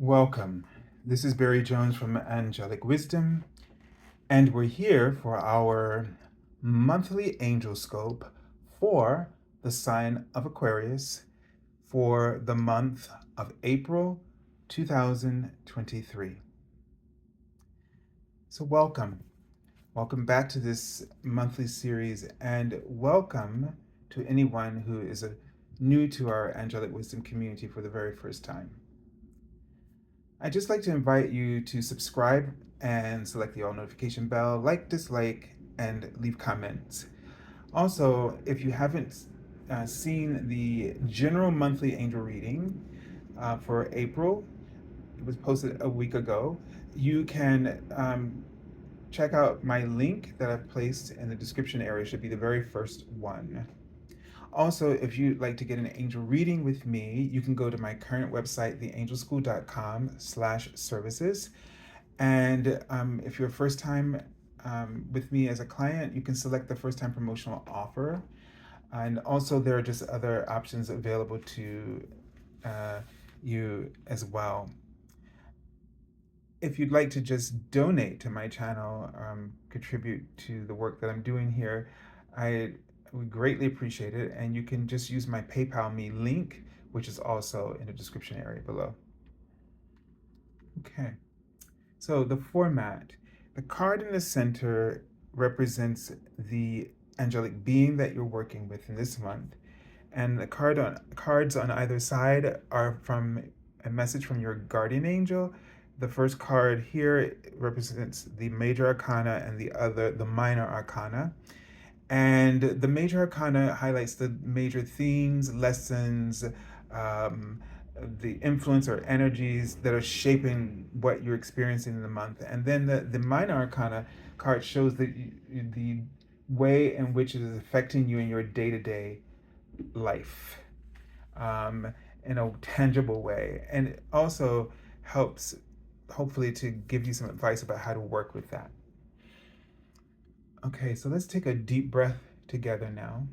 Welcome. This is Barry Jones from Angelic Wisdom, and we're here for our monthly Angelscope for the sign of Aquarius for the month of April 2023. So, welcome. Welcome back to this monthly series, and welcome to anyone who is new to our Angelic Wisdom community for the very first time. I'd just like to invite you to subscribe and select the all notification bell, like, dislike, and leave comments. Also, if you haven't seen the general monthly angel reading for April, it was posted a week ago, you can check out my link that I've placed in the description area. It should be the very first one. Also, if you'd like to get an angel reading with me, you can go to my current website, theangelschool.com/services. And if you're a first time with me as a client, you can select the first time promotional offer. And also there are just other options available to you as well. If you'd like to just donate to my channel, contribute to the work that I'm doing here, I would greatly appreciate it. And you can just use my PayPal Me link, which is also in the description area below. Okay, so the format. The card in the center represents the angelic being that you're working with in this month. And the cards on either side are from a message from your guardian angel. The first card here represents the Major Arcana and the other, the Minor Arcana. And the Major Arcana highlights the major themes, lessons, the influence or energies that are shaping what you're experiencing in the month. And then the Minor Arcana card shows the way in which it is affecting you in your day-to-day life in a tangible way. And it also helps, hopefully, to give you some advice about how to work with that. Okay, so let's take a deep breath together now.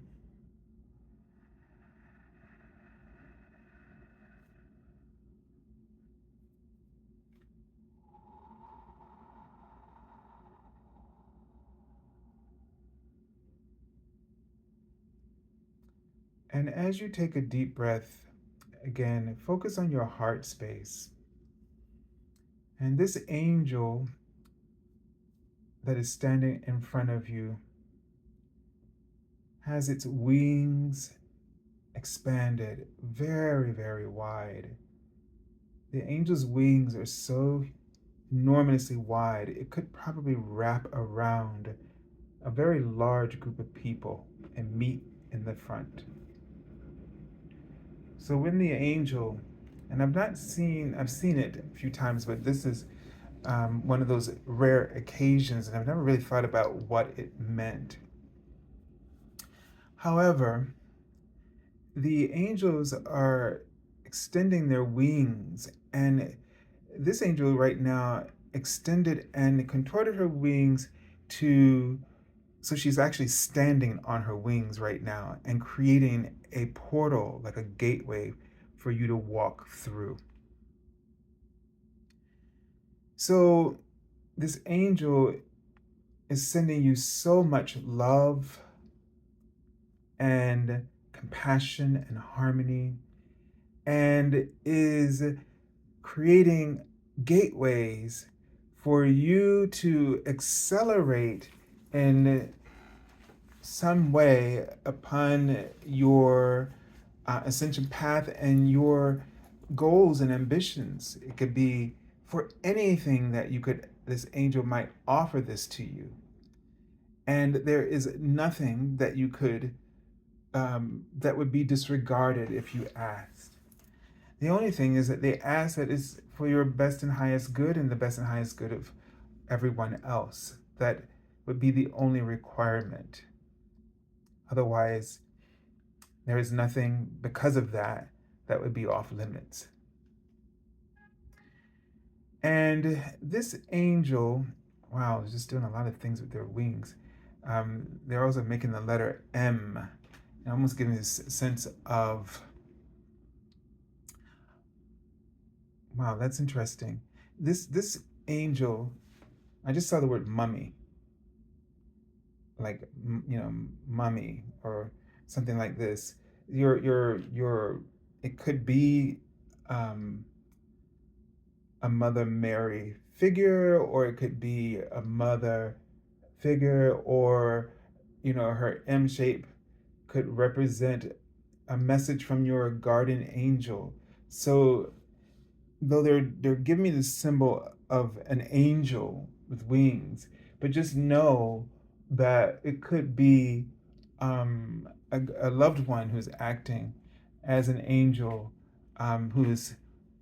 And as you take a deep breath, again, focus on your heart space. And this angel that is standing in front of you has its wings expanded very, very wide. The angel's wings are so enormously wide, it could probably wrap around a very large group of people and meet in the front. So when the angel, and I've seen it a few times, but this is one of those rare occasions, and I've never really thought about what it meant. However, the angels are extending their wings, and this angel right now extended and contorted her wings so she's actually standing on her wings right now and creating a portal, like a gateway for you to walk through. So this angel is sending you so much love and compassion and harmony, and is creating gateways for you to accelerate in some way upon your ascension path and your goals and ambitions. It could be for anything that this angel might offer this to you. And there is nothing that you could, that would be disregarded if you asked. The only thing is that they ask that is for your best and highest good and the best and highest good of everyone else. That would be the only requirement. Otherwise, there is nothing because of that would be off limits. And this angel, wow, is just doing a lot of things with their wings. They're also making the letter M, and almost giving this sense of Wow, that's interesting. This angel, I just saw the word mummy, like mummy or something like this. Your it could be um, a Mother Mary figure, or it could be a mother figure, or her M shape could represent a message from your guardian angel. So though they're giving me the symbol of an angel with wings, but just know that it could be a loved one who's acting as an angel, who's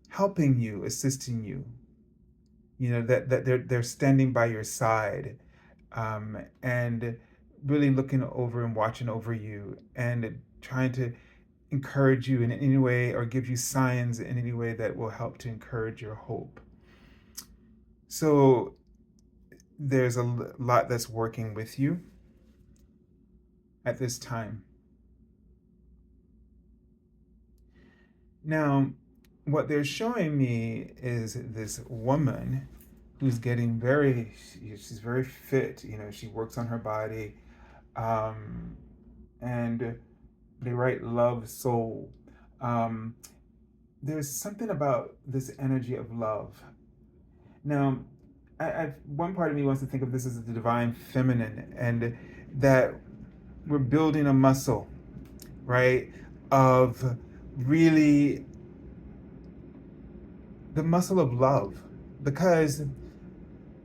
helping you, assisting you. That they're standing by your side, and really looking over and watching over you and trying to encourage you in any way or give you signs in any way that will help to encourage your hope. So there's a lot that's working with you at this time. Now, what they're showing me is this woman who's getting she's very fit. She works on her body, and they write love soul. Um, there's something about this energy of love. Now, one part of me wants to think of this as the divine feminine, and that we're building a muscle, right? Of really the muscle of love, because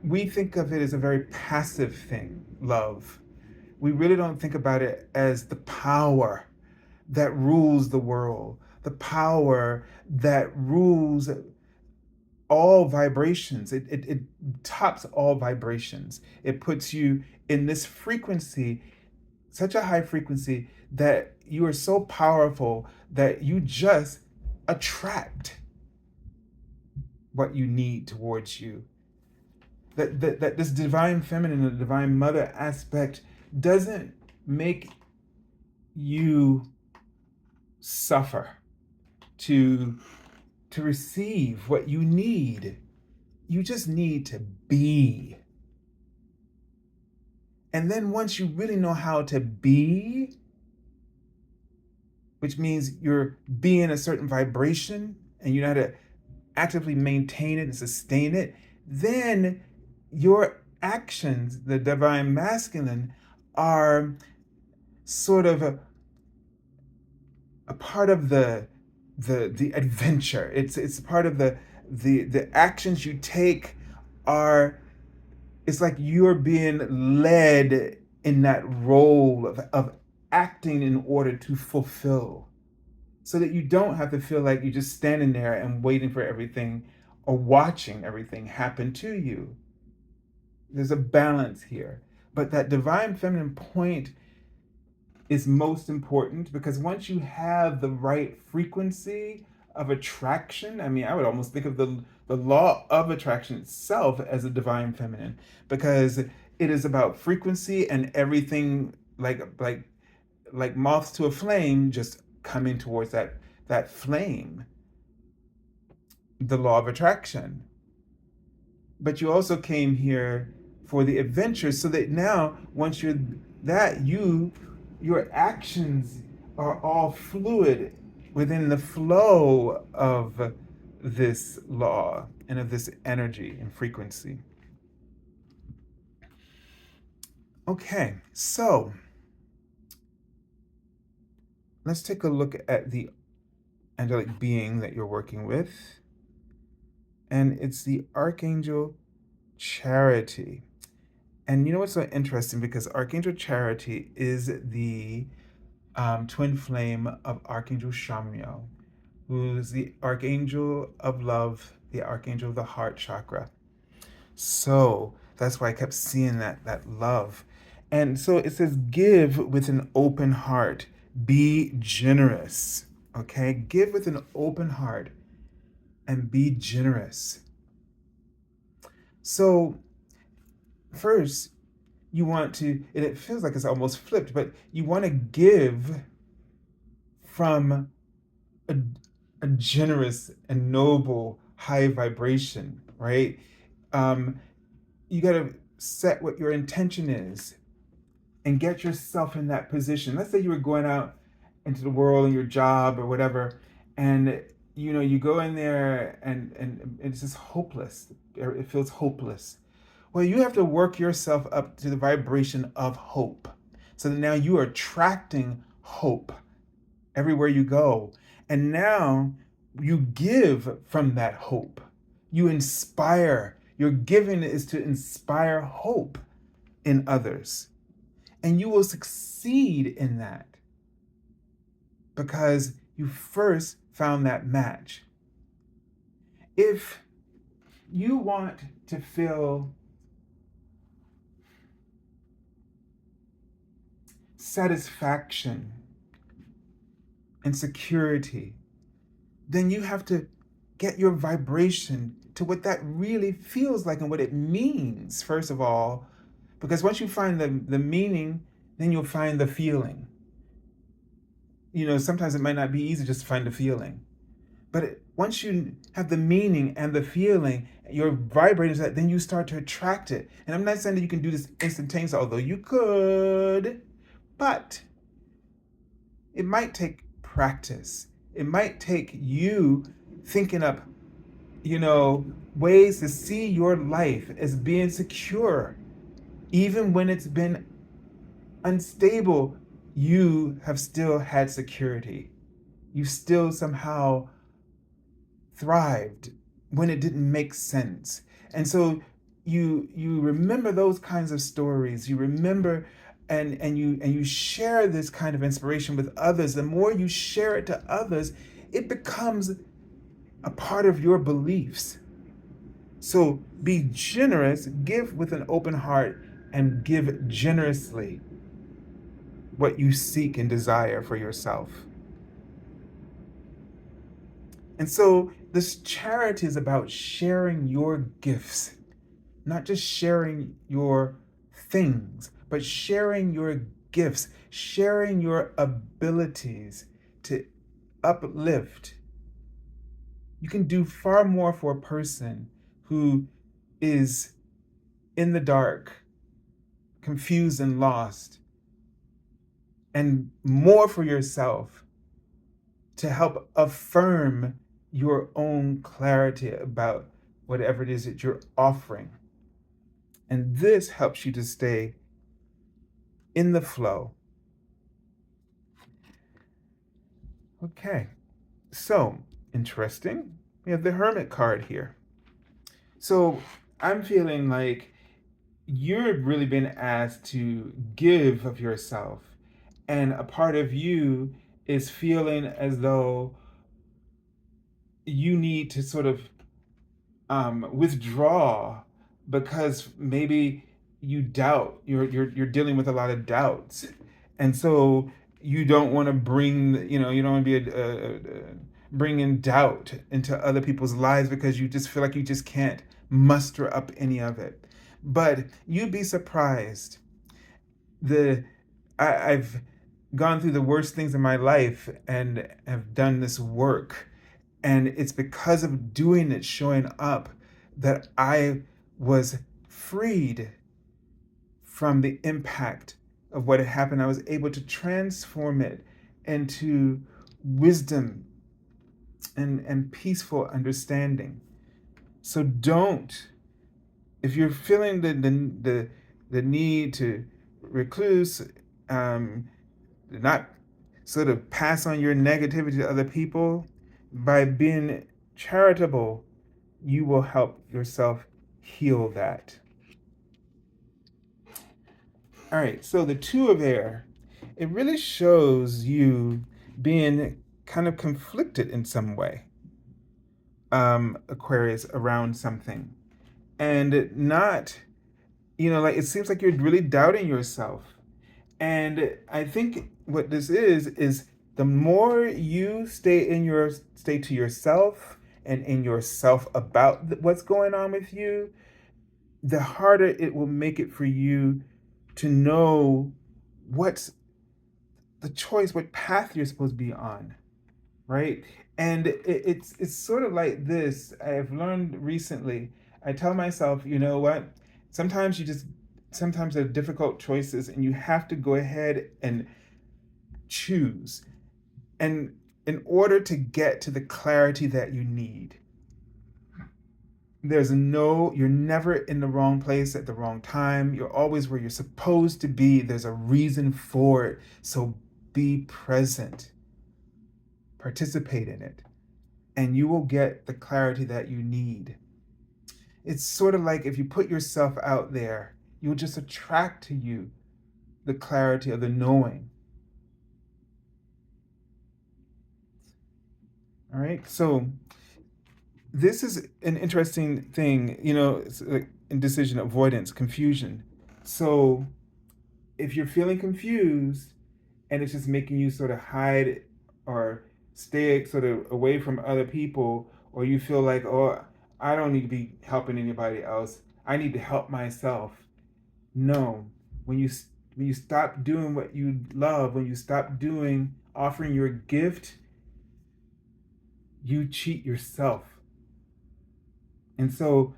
we think of it as a very passive thing, love. We really don't think about it as the power that rules the world, the power that rules all vibrations. It tops all vibrations. It puts you in this frequency, such a high frequency, that you are so powerful that you just attract what you need towards you. That this divine feminine, the divine mother aspect doesn't make you suffer to receive what you need. You just need to be. And then once you really know how to be, which means you're being a certain vibration and you know how to actively maintain it and sustain it, then your actions, the divine masculine, are sort of a part of the adventure. It's part of the actions you take are. It's like you're being led in that role of acting in order to fulfill, so that you don't have to feel like you're just standing there and waiting for everything or watching everything happen to you. There's a balance here. But that divine feminine point is most important, because once you have the right frequency of attraction, I mean, I would almost think of the law of attraction itself as a divine feminine, because it is about frequency and everything, like moths to a flame, just coming towards that flame, the law of attraction. But you also came here for the adventure, so that now once you're that, your actions are all fluid within the flow of this law and of this energy and frequency. Okay, so let's take a look at the angelic being that you're working with. And it's the Archangel Charity. And you know what's so interesting? Because Archangel Charity is the twin flame of Archangel Shamriel, who's the Archangel of Love, the Archangel of the Heart Chakra. So that's why I kept seeing that love. And so it says, give with an open heart, be generous. Okay, give with an open heart and be generous. So first, you want to, and it feels like it's almost flipped, but you want to give from a generous and noble high vibration, right? You got to set what your intention is and get yourself in that position. Let's say you were going out into the world and your job or whatever, and you go in there and it's just hopeless. It feels hopeless. Well, you have to work yourself up to the vibration of hope. So that now you are attracting hope everywhere you go. And now you give from that hope. You inspire. Your giving is to inspire hope in others. And you will succeed in that because you first found that match. If you want to feel satisfaction and security, then you have to get your vibration to what that really feels like and what it means, first of all, because once you find the meaning, then you'll find the feeling. Sometimes it might not be easy just to find the feeling. But once you have the meaning and the feeling, you're vibrating to that, then you start to attract it. And I'm not saying that you can do this instantaneously, although you could, but it might take practice. It might take you thinking up, ways to see your life as being secure. Even when it's been unstable, you have still had security. You still somehow thrived when it didn't make sense. And so you remember those kinds of stories. You remember and you share this kind of inspiration with others. The more you share it to others, it becomes a part of your beliefs. So be generous, give with an open heart, and give generously what you seek and desire for yourself. And so this charity is about sharing your gifts, not just sharing your things, but sharing your gifts, sharing your abilities to uplift. You can do far more for a person who is in the dark, confused and lost, and more for yourself to help affirm your own clarity about whatever it is that you're offering. And this helps you to stay in the flow. Okay, so interesting. We have the Hermit card here. So I'm feeling like you're really been asked to give of yourself. And a part of you is feeling as though you need to sort of withdraw because maybe you doubt. You're dealing with a lot of doubts, and so you don't want to bring you don't want to be bringing doubt into other people's lives because you just feel like you just can't muster up any of it. But you'd be surprised. I've gone through the worst things in my life and have done this work. And it's because of doing it, showing up, that I was freed from the impact of what had happened. I was able to transform it into wisdom and peaceful understanding. So if you're feeling the need to recluse, not sort of pass on your negativity to other people, by being charitable, you will help yourself heal that. All right, so the Two of Air, it really shows you being kind of conflicted in some way, Aquarius, around something. And not, like it seems like you're really doubting yourself. And I think what this is the more you stay to yourself and in yourself about what's going on with you, the harder it will make it for you to know what's the choice, what path you're supposed to be on, right? And it's sort of like this. I've learned recently. I tell myself, you know what? Sometimes you just sometimes there are difficult choices, and you have to go ahead and choose. And in order to get to the clarity that you need, you're never in the wrong place at the wrong time. You're always where you're supposed to be. There's a reason for it. So be present, participate in it, and you will get the clarity that you need. It's sort of like if you put yourself out there, you'll just attract to you the clarity of the knowing. All right. So this is an interesting thing, it's like indecision, avoidance, confusion. So if you're feeling confused and it's just making you sort of hide or stay sort of away from other people, or you feel like, oh, I don't need to be helping anybody else, I need to help myself. No, when you stop doing what you love, when you stop doing offering your gift, you cheat yourself. And so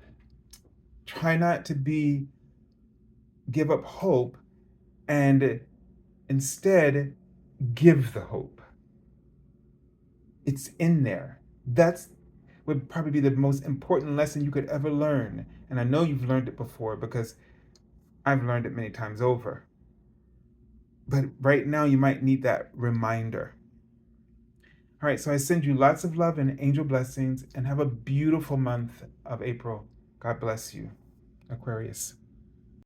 try not to give up hope, and instead give the hope. It's in there. That's would probably be the most important lesson you could ever learn. And I know you've learned it before because I've learned it many times over. But right now you might need that reminder. All right, so I send you lots of love and angel blessings, and have a beautiful month of April. God bless you, Aquarius.